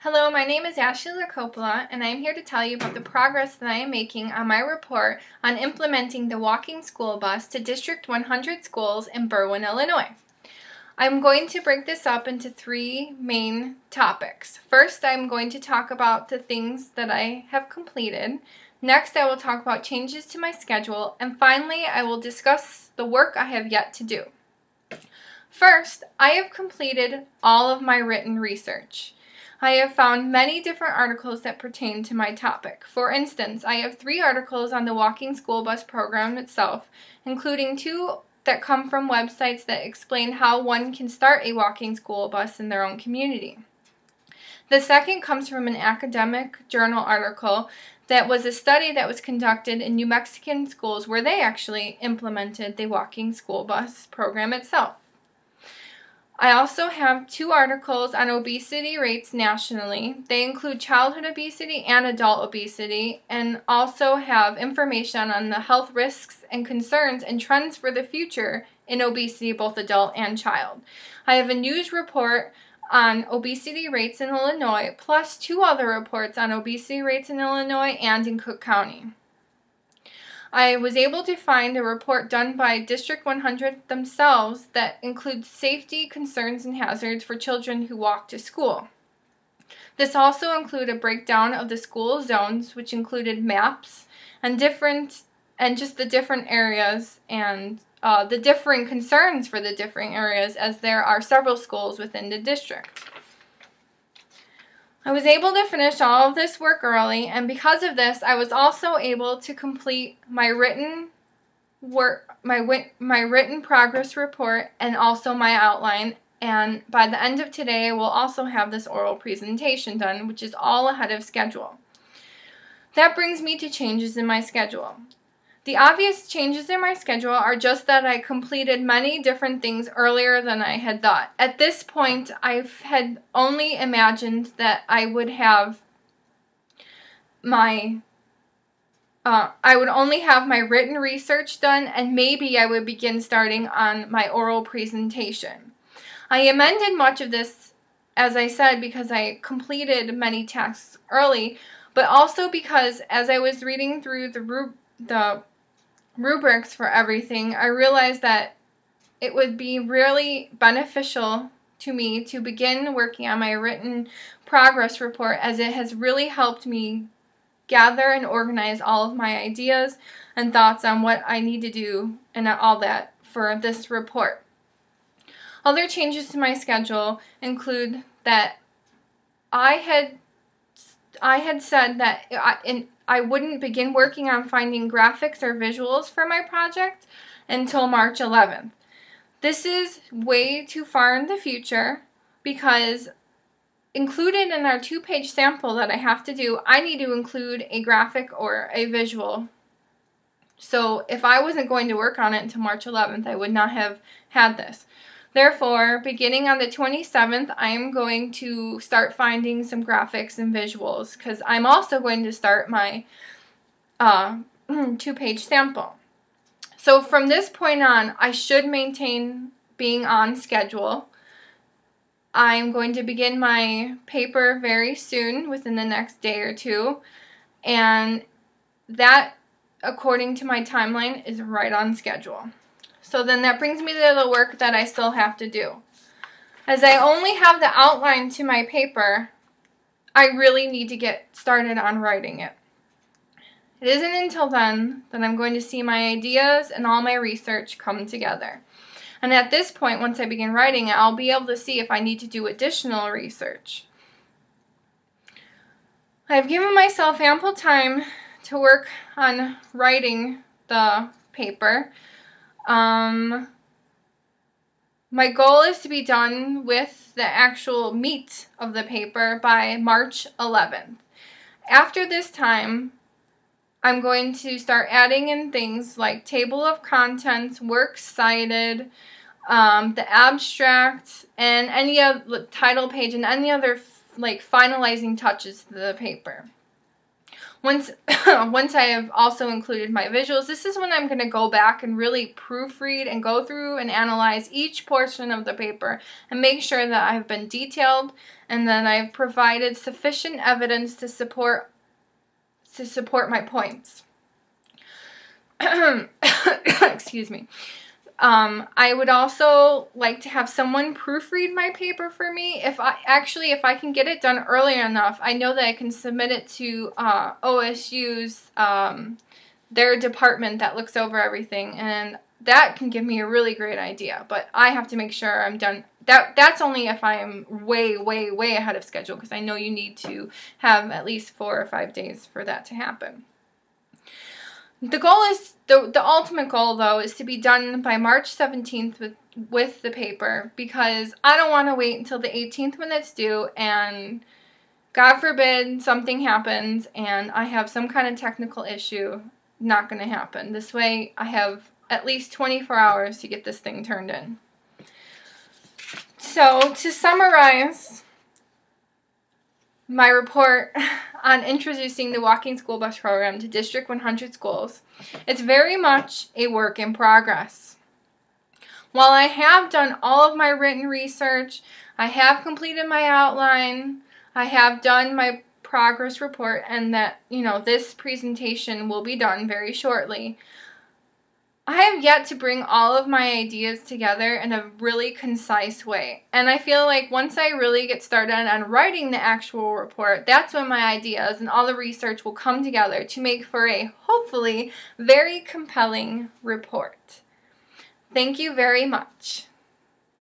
Hello, my name is Ashley Lacopola, and I am here to tell you about the progress that I am making on my report on implementing the walking school bus to District 100 schools in Berwyn, Illinois. I'm going to break this up into three main topics. First, I'm going to talk about the things that I have completed. Next, I will talk about changes to my schedule, and finally, I will discuss the work I have yet to do. First, I have completed all of my written research. I have found many different articles that pertain to my topic. For instance, I have 3 articles on the walking school bus program itself, including 2 that come from websites that explain how one can start a walking school bus in their own community. The second comes from an academic journal article that was a study that was conducted in New Mexican schools where they actually implemented the walking school bus program itself. I also have 2 articles on obesity rates nationally. They include childhood obesity and adult obesity, and also have information on the health risks and concerns and trends for the future in obesity, both adult and child. I have a news report on obesity rates in Illinois, plus 2 other reports on obesity rates in Illinois and in Cook County. I was able to find a report done by District 100 themselves that includes safety concerns and hazards for children who walk to school. This also included a breakdown of the school zones, which included maps and just the different areas and the differing concerns for the differing areas, as there are several schools within the district. I was able to finish all of this work early, and because of this, I was also able to complete my written progress report and also my outline. And by the end of today, I will also have this oral presentation done, which is all ahead of schedule. That brings me to changes in my schedule. The obvious changes in my schedule are just that I completed many different things earlier than I had thought. At this point, I had only imagined that I would have I would only have my written research done, and maybe I would begin starting on my oral presentation. I amended much of this, as I said, because I completed many tasks early, but also because as I was reading through the rubrics for everything, I realized that it would be really beneficial to me to begin working on my written progress report, as it has really helped me gather and organize all of my ideas and thoughts on what I need to do and all that for this report. Other changes to my schedule include that I had said that I wouldn't begin working on finding graphics or visuals for my project until March 11th. This is way too far in the future because included in our 2-page sample that I have to do, I need to include a graphic or a visual. So if I wasn't going to work on it until March 11th, I would not have had this. Therefore, beginning on the 27th, I am going to start finding some graphics and visuals because I'm also going to start my 2-page sample. So from this point on, I should maintain being on schedule. I'm going to begin my paper very soon, within the next day or 2, and that, according to my timeline, is right on schedule. So then that brings me to the work that I still have to do. As I only have the outline to my paper, I really need to get started on writing it. It isn't until then that I'm going to see my ideas and all my research come together. And at this point, once I begin writing it, I'll be able to see if I need to do additional research. I've given myself ample time to work on writing the paper. My goal is to be done with the actual meat of the paper by March 11th. After this time, I'm going to start adding in things like table of contents, works cited, the abstract, and any other title page and any other finalizing touches to the paper. Once I have also included my visuals, this is when I'm going to go back and really proofread and go through and analyze each portion of the paper and make sure that I've been detailed and that I've provided sufficient evidence to support my points. Excuse me. I would also like to have someone proofread my paper for me. If I can get it done early enough, I know that I can submit it to OSU's, their department that looks over everything, and that can give me a really great idea. But I have to make sure I'm done. That's only if I am way, way, way ahead of schedule, because I know you need to have at least 4 or 5 days for that to happen. The goal is, the ultimate goal, though, is to be done by March 17th with the paper, because I don't want to wait until the 18th when it's due, and God forbid something happens and I have some kind of technical issue. Not going to happen. This way I have at least 24 hours to get this thing turned in. So, to summarize my report on introducing the walking school bus program to District 100 schools, it's very much a work in progress. While I have done all of my written research, I have completed my outline, I have done my progress report, and that, this presentation will be done very shortly, I have yet to bring all of my ideas together in a really concise way. And I feel like once I really get started on writing the actual report, that's when my ideas and all the research will come together to make for a, hopefully, very compelling report. Thank you very much.